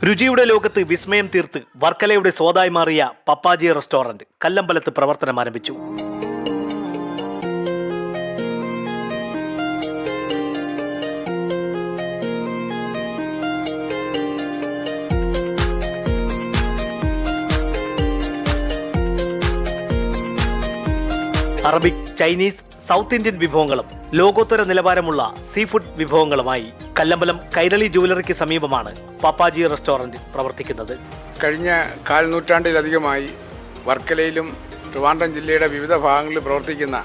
രുചിയുടെ ലോകത്ത് വിസ്മയം തീർത്ത് വർക്കലയുടെ സ്വാദായി മാറിയ പപ്പാജി റെസ്റ്റോറന്റ് കല്ലമ്പലത്ത് പ്രവർത്തനം ആരംഭിച്ചു. അറബിക്, ചൈനീസ്, സൗത്ത് ഇന്ത്യൻ വിഭവങ്ങളും ലോകോത്തര നിലവാരമുള്ള സീ ഫുഡ് വിഭവങ്ങളുമായി കല്ലമ്പലം കൈരളി ജ്വല്ലറിക്ക് സമീപമാണ് പപ്പാജി റെസ്റ്റോറന്റ് പ്രവർത്തിക്കുന്നത്. കഴിഞ്ഞ കാൽനൂറ്റാണ്ടിലധികമായി വർക്കലയിലും ട്രിവാൻഡ്രം ജില്ലയുടെ വിവിധ ഭാഗങ്ങളിൽ പ്രവർത്തിക്കുന്ന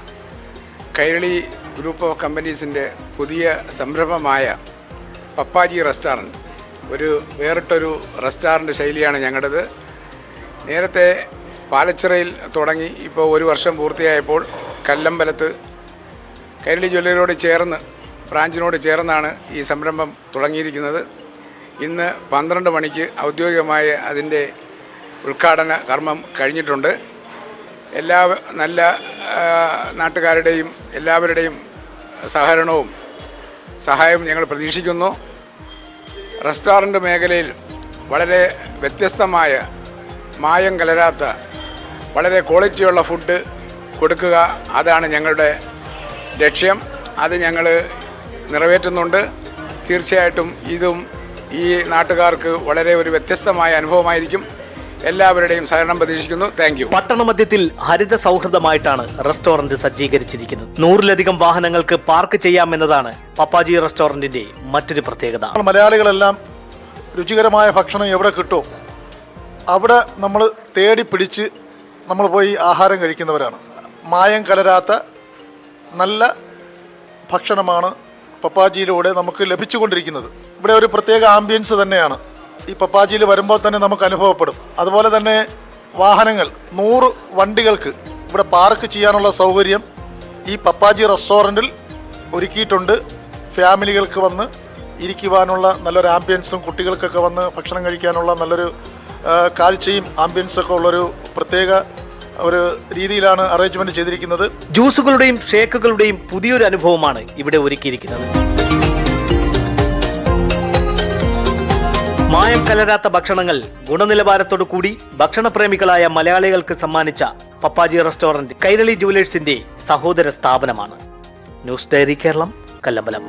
കൈരളി ഗ്രൂപ്പ് ഓഫ് കമ്പനീസിൻ്റെ പുതിയ സംരംഭമായ പപ്പാജി റെസ്റ്റോറൻറ്റ് ഒരു വേറിട്ടൊരു റെസ്റ്റോറൻറ്റ് ശൈലിയാണ് ഞങ്ങളുടേത്. നേരത്തെ പാലച്ചിറയിൽ തുടങ്ങി ഇപ്പോൾ ഒരു വർഷം പൂർത്തിയായപ്പോൾ കല്ലമ്പലത്ത് കൈരളി ജ്വല്ലറിയോട് ചേർന്ന് ബ്രാഞ്ചിനോട് ചേർന്നാണ് ഈ സംരംഭം തുടങ്ങിയിരിക്കുന്നത്. ഇന്ന് 12 മണിക്ക് ഔദ്യോഗികമായ അതിൻ്റെ ഉദ്ഘാടന കർമ്മം കഴിഞ്ഞിട്ടുണ്ട്. എല്ലാ നല്ല നാട്ടുകാരുടെയും എല്ലാവരുടെയും സഹകരണവും സഹായവും ഞങ്ങൾ പ്രതീക്ഷിക്കുന്നു. റെസ്റ്റോറൻറ്റ് മേഖലയിൽ വളരെ വ്യത്യസ്തമായ മായം കലരാത്ത വളരെ ക്വാളിറ്റിയുള്ള ഫുഡ് കൊടുക്കുക, അതാണ് ഞങ്ങളുടെ ലക്ഷ്യം. അത് ഞങ്ങൾ നിറവേറ്റുന്നുണ്ട്. തീർച്ചയായിട്ടും ഇതും ഈ നാട്ടുകാർക്ക് വളരെ ഒരു വ്യത്യസ്തമായ അനുഭവമായിരിക്കും. എല്ലാവരുടെയും സഹകരണം പ്രതീക്ഷിക്കുന്നു. Thank you. പട്ടണമധ്യത്തിൽ ഹരിത സൗഹൃദമായിട്ടാണ് റെസ്റ്റോറന്റ് സജ്ജീകരിച്ചിരിക്കുന്നത്. 100-ലധികം വാഹനങ്ങൾക്ക് പാർക്ക് ചെയ്യാമെന്നതാണ് പപ്പാജി റെസ്റ്റോറന്റിന്റെ മറ്റൊരു പ്രത്യേകത. മലയാളികളെല്ലാം രുചികരമായ ഭക്ഷണം എവിടെ കിട്ടുമോ അവിടെ നമ്മൾ തേടി പിടിച്ച് നമ്മൾ പോയി ആഹാരം കഴിക്കുന്നവരാണ്. മായം കലരാത്ത നല്ല ഭക്ഷണമാണ് പപ്പാജിയിലൂടെ നമുക്ക് ലഭിച്ചുകൊണ്ടിരിക്കുന്നത്. ഇവിടെ ഒരു പ്രത്യേക ആംബിയൻസ് തന്നെയാണ് ഈ പപ്പാജിയിൽ വരുമ്പോൾ തന്നെ നമുക്ക് അനുഭവപ്പെടും. അതുപോലെ തന്നെ വാഹനങ്ങൾ 100 വണ്ടികൾക്ക് ഇവിടെ പാർക്ക് ചെയ്യാനുള്ള സൗകര്യം ഈ പപ്പാജി റെസ്റ്റോറൻറ്റിൽ ഒരുക്കിയിട്ടുണ്ട്. ഫാമിലികൾക്ക് വന്ന് ഇരിക്കുവാനുള്ള നല്ലൊരു ആംബിയൻസും കുട്ടികൾക്കൊക്കെ വന്ന് ഭക്ഷണം കഴിക്കാനുള്ള നല്ലൊരു കാഴ്ചയും ആംബിയൻസൊക്കെ ഉള്ളൊരു പ്രത്യേക ഒരു രീതിയിലാണ് അറേഞ്ച്മെന്റ് ചെയ്തിരിക്കുന്നത്. ജ്യൂസുകളുടെയും ഷേക്കുകളുടെയും പുതിയൊരു അനുഭവമാണ് ഇവിടെ ഒരുക്കിയിരിക്കുന്നത്. മായം കലരാത്ത ഭക്ഷണങ്ങൾ ഗുണനിലവാരത്തോടു കൂടി ഭക്ഷണപ്രേമികളായ മലയാളികൾക്ക് സമ്മാനിച്ച പപ്പാജി റെസ്റ്റോറന്റ് കൈരളി ജുവലേഴ്സിന്റെ സഹോദര സ്ഥാപനമാണ്. News diary Keralam, Kallambalam.